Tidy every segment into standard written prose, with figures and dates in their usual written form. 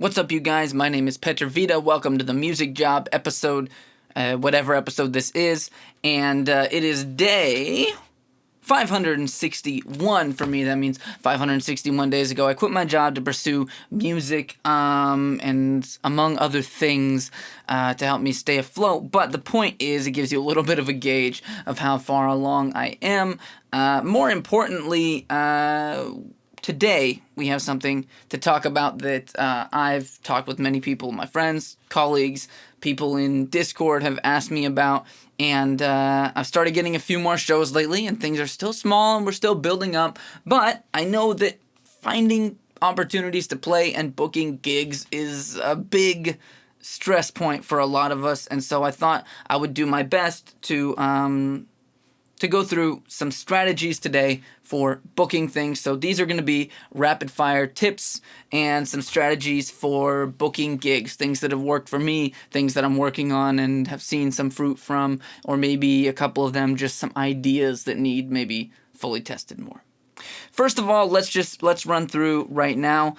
What's up, you guys? My name is Petravita. Welcome to the Music Job episode, whatever episode this is. And it is day 561 for me. That means 561 days ago, I quit my job to pursue music and among other things to help me stay afloat. But the point is, it gives you a little bit of a gauge of how far along I am. More importantly, today, we have something to talk about that I've talked with many people, my friends, colleagues, people in Discord have asked me about, and I've started getting a few more shows lately, and things are still small, and we're still building up, but I know that finding opportunities to play and booking gigs is a big stress point for a lot of us, and so I thought I would do my best to go through some strategies today for booking things. So these are going to be rapid fire tips and some strategies for booking gigs, things that have worked for me, things that I'm working on and have seen some fruit from, or maybe a couple of them just some ideas that need maybe fully tested more. First of all, let's run through right now.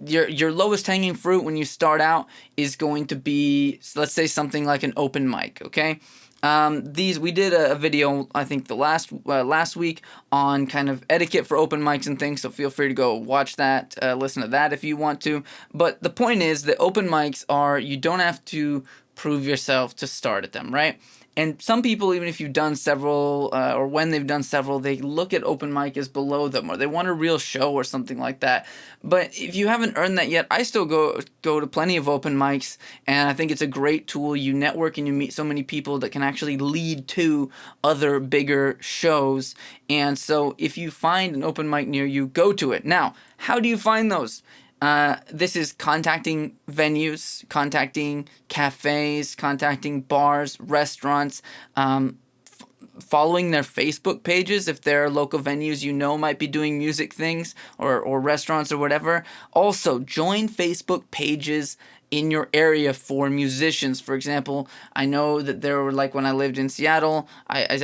Your lowest hanging fruit when you start out is going to be, let's say, something like an open mic, okay? We did a video, I think the last week, on kind of etiquette for open mics and things, so feel free to go watch that, listen to that if you want to. But the point is that open mics you don't have to prove yourself to start at them, right? And some people, even if you've done several, or when they've done several, they look at open mic as below them, or they want a real show or something like that. But if you haven't earned that yet, I still go to plenty of open mics, and I think it's a great tool. You network and you meet so many people that can actually lead to other bigger shows. And so if you find an open mic near you, go to it. Now, how do you find those? This is contacting venues, contacting cafes, contacting bars, restaurants, following their Facebook pages if there are local venues you know might be doing music things or restaurants or whatever. Also, join Facebook pages in your area for musicians. For example, I know that there were, like, when I lived in Seattle, I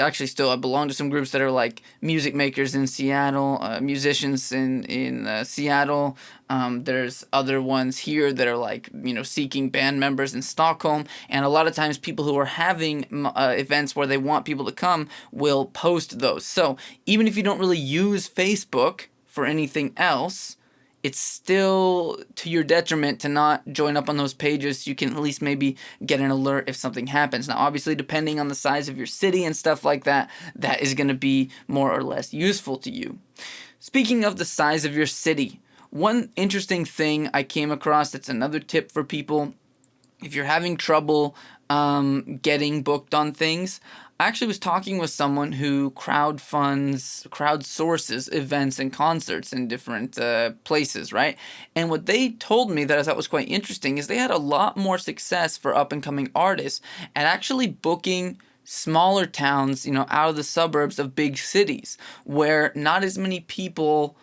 belong to some groups that are like music makers in Seattle, musicians in Seattle. There's other ones here that are like, seeking band members in Stockholm. And a lot of times people who are having events where they want people to come will post those. So even if you don't really use Facebook for anything else, it's still to your detriment to not join up on those pages. You can at least maybe get an alert if something happens. Now, obviously, depending on the size of your city and stuff like that, that is going to be more or less useful to you. Speaking of the size of your city, one interesting thing I came across that's another tip for people, if you're having trouble getting booked on things, I actually was talking with someone who crowdsources events and concerts in different places, right? And what they told me that I thought was quite interesting is they had a lot more success for up-and-coming artists at actually booking smaller towns, out of the suburbs of big cities, where not as many people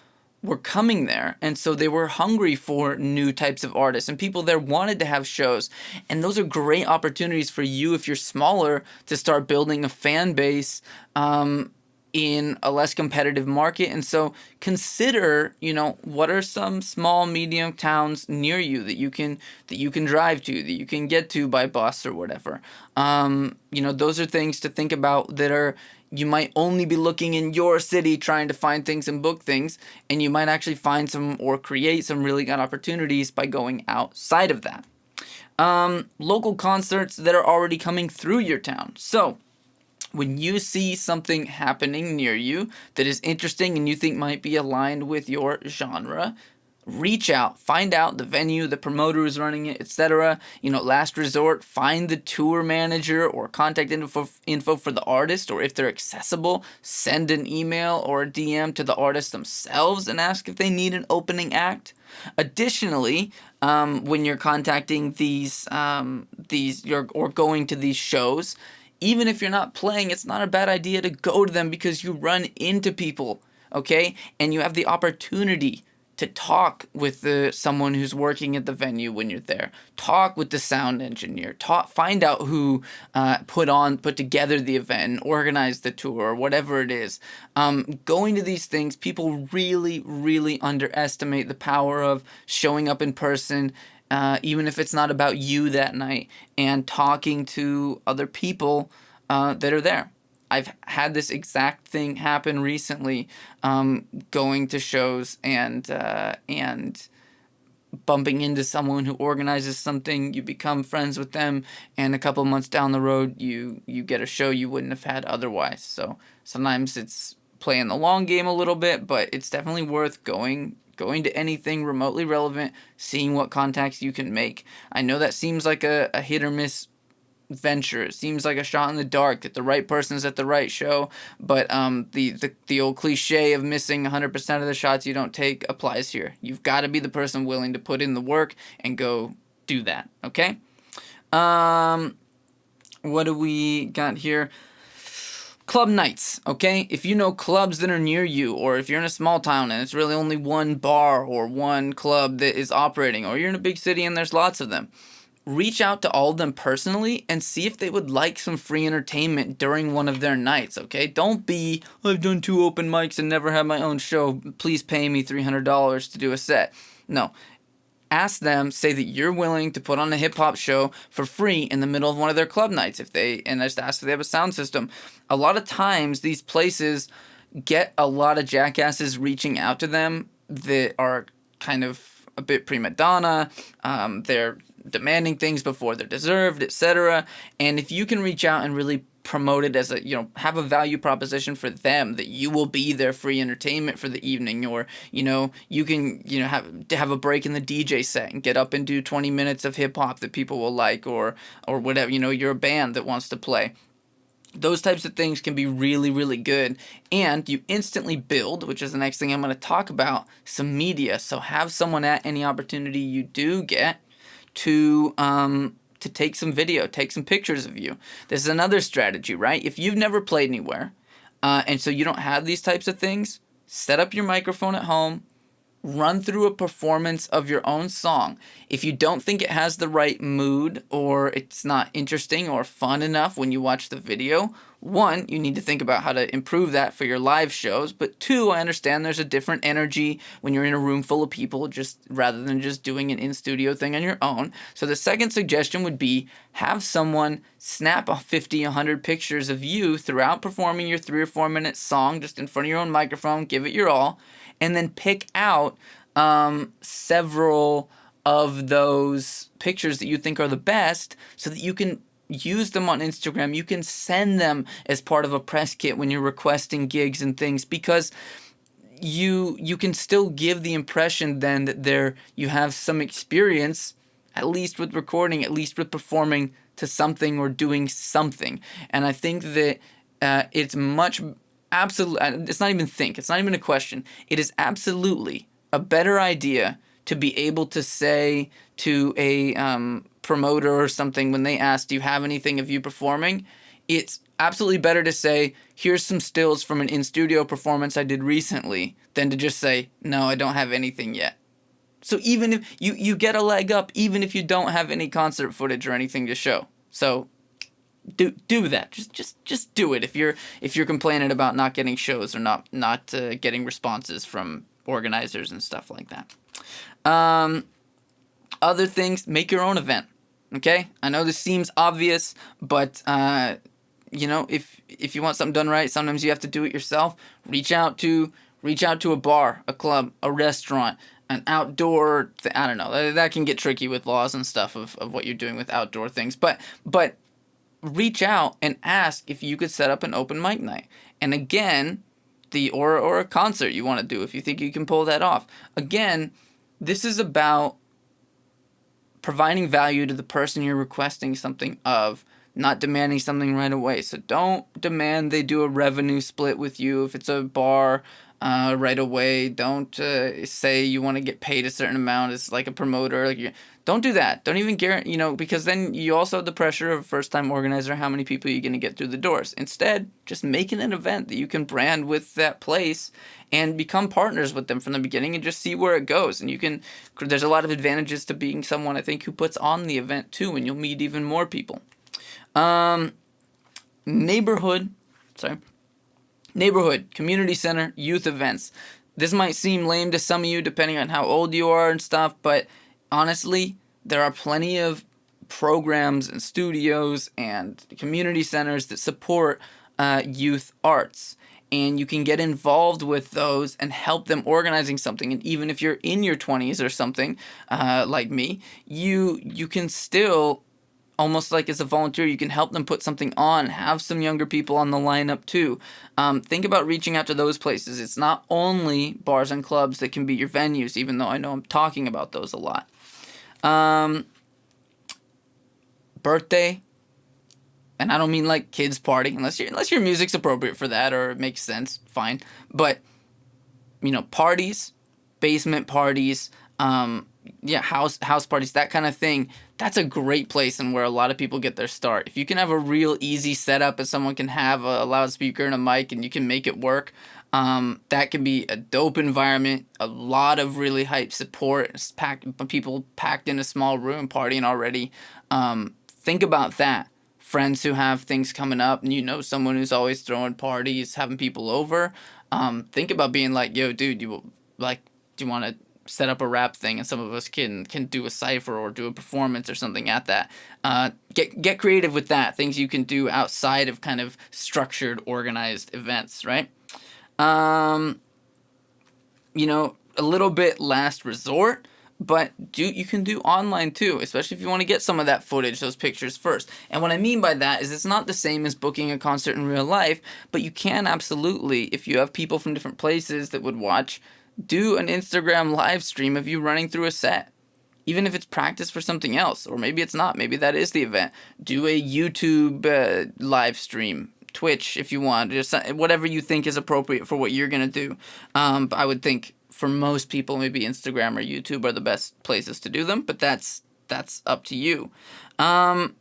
were coming there, and so they were hungry for new types of artists, and people there wanted to have shows, and those are great opportunities for you if you're smaller to start building a fan base in a less competitive market. And so consider, what are some small, medium towns near you that you can drive to, that you can get to by bus or whatever. Those are things to think about you might only be looking in your city trying to find things and book things, and you might actually find some or create some really good opportunities by going outside of that. Local concerts that are already coming through your town. So when you see something happening near you that is interesting and you think might be aligned with your genre, reach out, find out the venue, the promoter who's running it, etc. Last resort, find the tour manager or contact info for the artist, or if they're accessible, send an email or a DM to the artist themselves and ask if they need an opening act. Additionally, when you're contacting or going to these shows, even if you're not playing, it's not a bad idea to go to them because you run into people, okay? And you have the opportunity to talk with someone who's working at the venue when you're there. Talk with the sound engineer. Find out who put together the event and organized the tour or whatever it is. Going to these things, people really, really underestimate the power of showing up in person, even if it's not about you that night, and talking to other people that are there. I've had this exact thing happen recently, going to shows and bumping into someone who organizes something. You become friends with them, and a couple months down the road, you get a show you wouldn't have had otherwise. So sometimes it's playing the long game a little bit, but it's definitely worth going to anything remotely relevant, seeing what contacts you can make. I know that seems like a hit or miss venture. It seems like a shot in the dark that the right person's at the right show, but the old cliche of missing 100% of the shots you don't take applies here. You've got to be the person willing to put in the work and go do that, okay? What do we got here? Club nights, okay? If you know clubs that are near you, or if you're in a small town and it's really only one bar or one club that is operating, or you're in a big city and there's lots of them, reach out to all of them personally and see if they would like some free entertainment during one of their nights, okay? Don't be, I've done 2 open mics and never had my own show. Please pay me $300 to do a set. No. Ask them, say that you're willing to put on a hip-hop show for free in the middle of one of their club nights, and just ask if they have a sound system. A lot of times, these places get a lot of jackasses reaching out to them that are kind of a bit prima donna. They're demanding things before they're deserved, etc. And if you can reach out and really promote it as have a value proposition for them that you will be their free entertainment for the evening, or you can have a break in the DJ set and get up and do 20 minutes of hip hop that people will like, or whatever, you're a band that wants to play. Those types of things can be really, really good, and you instantly build, which is the next thing I'm going to talk about, some media. So have someone at any opportunity you do get to take some video, take some pictures of you. This is another strategy, right? If you've never played anywhere, and so you don't have these types of things, set up your microphone at home, run through a performance of your own song. If you don't think it has the right mood, or it's not interesting or fun enough when you watch the video, 1, you need to think about how to improve that for your live shows. But 2, I understand there's a different energy when you're in a room full of people, rather than just doing an in-studio thing on your own. So the second suggestion would be have someone snap 50, 100 pictures of you throughout performing your 3 or 4 minute song just in front of your own microphone, give it your all, and then pick out several of those pictures that you think are the best so that you can use them on Instagram. You can send them as part of a press kit when you're requesting gigs and things, because you can still give the impression then that you have some experience, at least with recording, at least with performing to something or doing something. And I think that it's it's not even a question. It is absolutely a better idea to be able to say to a promoter or something when they ask, do you have anything of you performing? It's absolutely better to say, here's some stills from an in-studio performance I did recently, than to just say, no, I don't have anything yet. So even if you get a leg up, even if you don't have any concert footage or anything to show. So do that. Just do it. If you're complaining about not getting shows or not getting responses from organizers and stuff like that. Other things, make your own event. Okay? I know this seems obvious, but if you want something done right, sometimes you have to do it yourself. Reach out to a bar, a club, a restaurant, an outdoor I don't know. That can get tricky with laws and stuff of what you're doing with outdoor things. But reach out and ask if you could set up an open mic night. And again, or a concert you want to do if you think you can pull that off. Again, this is about providing value to the person you're requesting something of, not demanding something right away. So don't demand they do a revenue split with you if it's a bar. right away. Don't say you want to get paid a certain amount as like a promoter. Don't do that. Don't even guarantee, because then you also have the pressure of a first-time organizer. How many people are you going to get through the doors? Instead, just make it an event that you can brand with that place and become partners with them from the beginning and just see where it goes. And there's a lot of advantages to being someone, I think, who puts on the event too, and you'll meet even more people. Neighborhood, community center, youth events. This might seem lame to some of you depending on how old you are and stuff, but honestly, there are plenty of programs and studios and community centers that support youth arts. And you can get involved with those and help them organizing something. And even if you're in your 20s or something, like me, you can still, almost like as a volunteer, you can help them put something on, have some younger people on the lineup too. Think about reaching out to those places. It's not only bars and clubs that can be your venues, even though I know I'm talking about those a lot. Birthday, and I don't mean like kids party, unless your music's appropriate for that or it makes sense, fine. But parties, basement parties, house parties, that kind of thing. That's a great place and where a lot of people get their start. If you can have a real easy setup and someone can have a loudspeaker and a mic and you can make it work, that can be a dope environment. A lot of really hype support, people packed in a small room partying already. Think about that. Friends who have things coming up and someone who's always throwing parties, having people over. Think about being like, yo, dude, do you want to set up a rap thing and some of us can do a cypher or do a performance or something at that. Get creative with that. Things you can do outside of kind of structured, organized events, right? A little bit last resort, but you can do online too, especially if you want to get some of that footage, those pictures first. And what I mean by that is it's not the same as booking a concert in real life, but you can absolutely, if you have people from different places that would watch, do an Instagram live stream of you running through a set. Even if it's practice for something else, or maybe it's not, maybe that is the event. Do a YouTube live stream, Twitch if you want, just whatever you think is appropriate for what you're going to do. But I would think for most people, maybe Instagram or YouTube are the best places to do them, but that's up to you. Other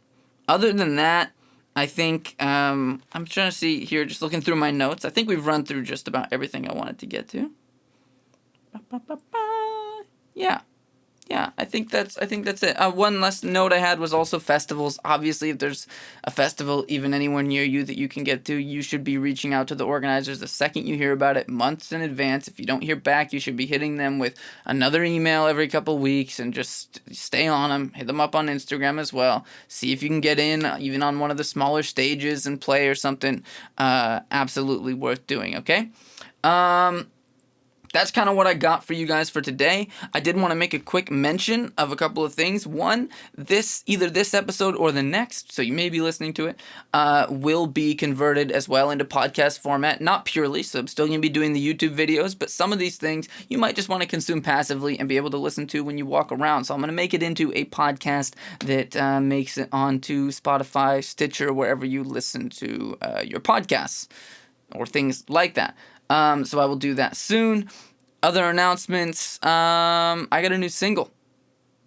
than that, I think, I'm trying to see here, just looking through my notes, I think we've run through just about everything I wanted to get to. Yeah, I think that's it. One last note I had was also festivals. Obviously, if there's a festival even anywhere near you that you can get to, you should be reaching out to the organizers the second you hear about it, months in advance. If you don't hear back, you should be hitting them with another email every couple weeks and just stay on them. Hit them up on Instagram as well. See if you can get in, even on one of the smaller stages and play or something. Absolutely worth doing, okay? That's kind of what I got for you guys for today. I did want to make a quick mention of a couple of things. One, either this episode or the next, so you may be listening to it, will be converted as well into podcast format. Not purely, so I'm still going to be doing the YouTube videos, but some of these things you might just want to consume passively and be able to listen to when you walk around. So I'm going to make it into a podcast that makes it onto Spotify, Stitcher, wherever you listen to your podcasts or things like that. So I will do that soon. Other announcements, I got a new single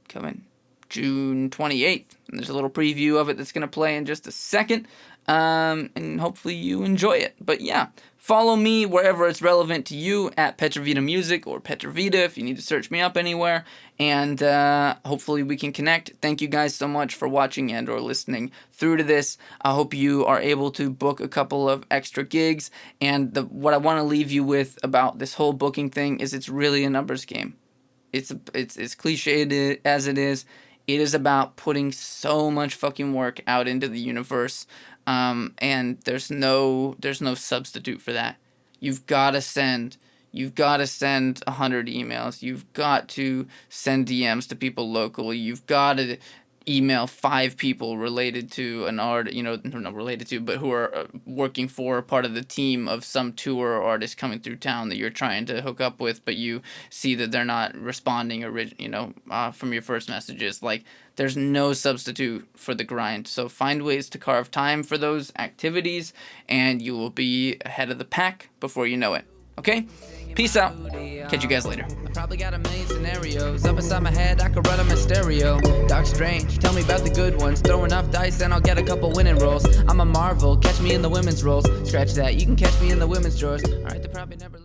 coming June 28th. And there's a little preview of it that's going to play in just a second. And hopefully you enjoy it. But yeah, follow me wherever it's relevant to you at Petravita Music or Petravita if you need to search me up anywhere. And hopefully we can connect. Thank you guys so much for watching and or listening through to this. I hope you are able to book a couple of extra gigs. And what I want to leave you with about this whole booking thing is it's really a numbers game. It's cliched as it is. It is about putting so much fucking work out into the universe. And there's no substitute for that. You've got to send 100 emails. You've got to send DMs to people locally. You've got to email 5 people related to an art, not related to, but who are working for part of the team of some tour or artist coming through town that you're trying to hook up with, but you see that they're not responding from your first messages. Like, there's no substitute for the grind. So find ways to carve time for those activities, and you will be ahead of the pack before you know it. Okay? Peace out. Catch you guys later. I probably got a million scenarios up inside my head. I could run them in stereo. Dark Strange, tell me about the good ones. Throw enough dice and I'll get a couple winning rolls. I'm a marvel, catch me in the women's roles. Scratch that, you can catch me in the women's drawers. Alright, they probably never